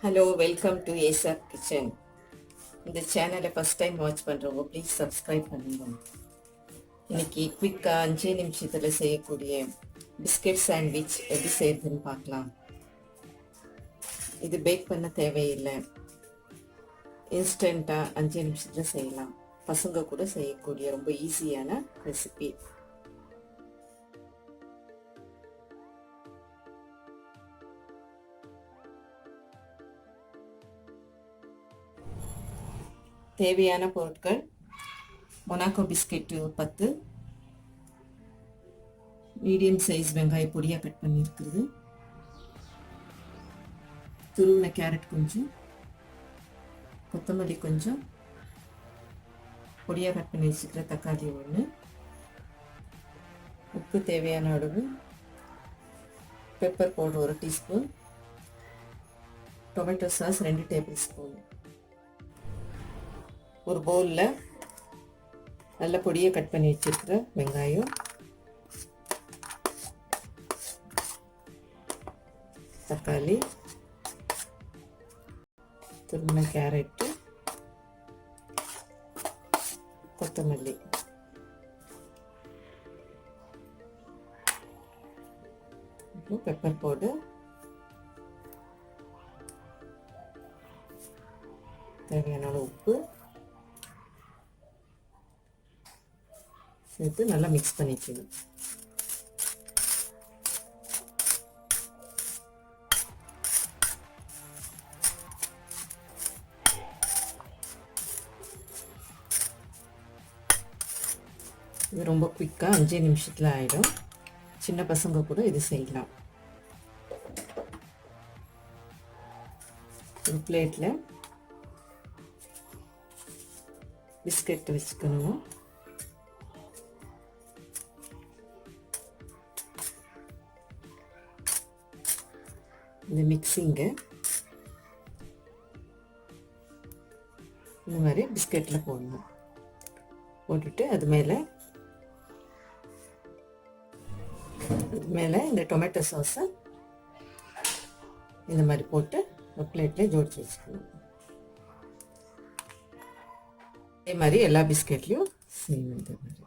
Hello, welcome to Acer kitchen. இந்த சேனலை first time watch பண்ணுறவங்க ப்ளீஸ் சப்ஸ்கிரைப் பண்ணுங்க. இன்னைக்கு குவிக்காக 5 நிமிஷத்தில் செய்யக்கூடிய பிஸ்கெட் சாண்ட்விச் எப்படி செய்யறதுன்னு பார்க்கலாம். இது பேக் பண்ண தேவையில்லை, இன்ஸ்டண்ட்டாக 5 நிமிஷத்தில் செய்யலாம். பசங்க கூட செய்யக்கூடிய ரொம்ப ஈஸியான ரெசிபி. தேவையான பொருட்கள்: மொனாக்கோ பிஸ்கெட்டு 10, மீடியம் சைஸ் வெங்காய பொடியாக கட் பண்ணியிருக்குது, துருவின கேரட் கொஞ்சம், கொத்தமல்லி கொஞ்சம், பொடியாக கட் பண்ணி வச்சுக்கிற தக்காளி 1, உப்பு தேவையான அளவு, pepper powder 1 teaspoon, tomato sauce 2 table spoon. ஒரு பவுலில் நல்ல பொடியை கட் பண்ணி வச்சிருக்கிற வெங்காயம், தக்காளி, துருவின கேரட்டு, கொத்தமல்லி, பெப்பர் பவுடர், தேவையான உப்பு சேர்த்து நல்லா மிக்ஸ் பண்ணிக்கணும். இது ரொம்ப குயிக்காக 5 நிமிஷத்தில் ஆகிடும். சின்ன பசங்க கூட இது செய்யலாம். ஒரு பிளேட்டில் பிஸ்கெட் வச்சுக்கணும். இந்த மிக்சிங்கை இந்த மாதிரி பிஸ்கெட்டில் போடணும். போட்டுட்டு அது மேலே இந்த டொமேட்டோ சாஸை இந்த மாதிரி போட்டு ஒரு பிளேட்டில் ஜோடிச்சு வச்சுக்கணும். அதே மாதிரி எல்லா பிஸ்கெட்லேயும் செய்யணும். இந்த மாதிரி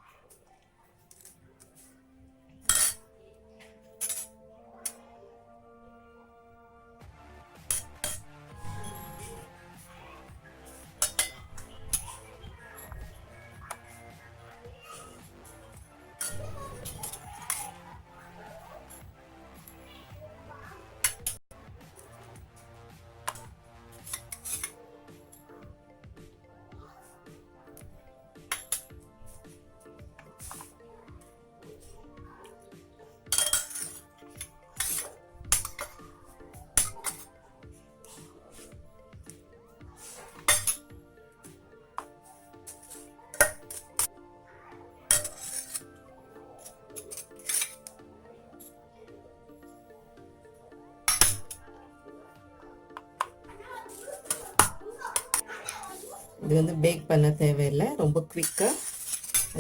இது வந்து பேக் பண்ண தேவையில்லை, ரொம்ப குவிக்காக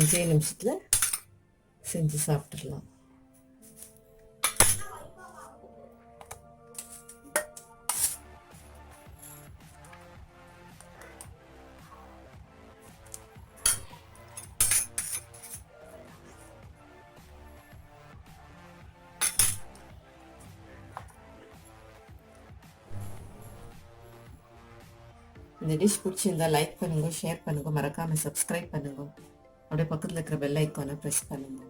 5 நிமிஷத்தில் செஞ்சு சாப்பிட்றலாம். இந்த டிஷ் பிடிச்சிருந்தா லைக் பண்ணுங்க, ஷேர் பண்ணுங்க, மறக்காமல் சப்ஸ்கிரைப் பண்ணுங்க. அப்படியே பக்கத்தில் இருக்கிற பெல் ஐக்கானை ப்ரெஸ் பண்ணுங்க.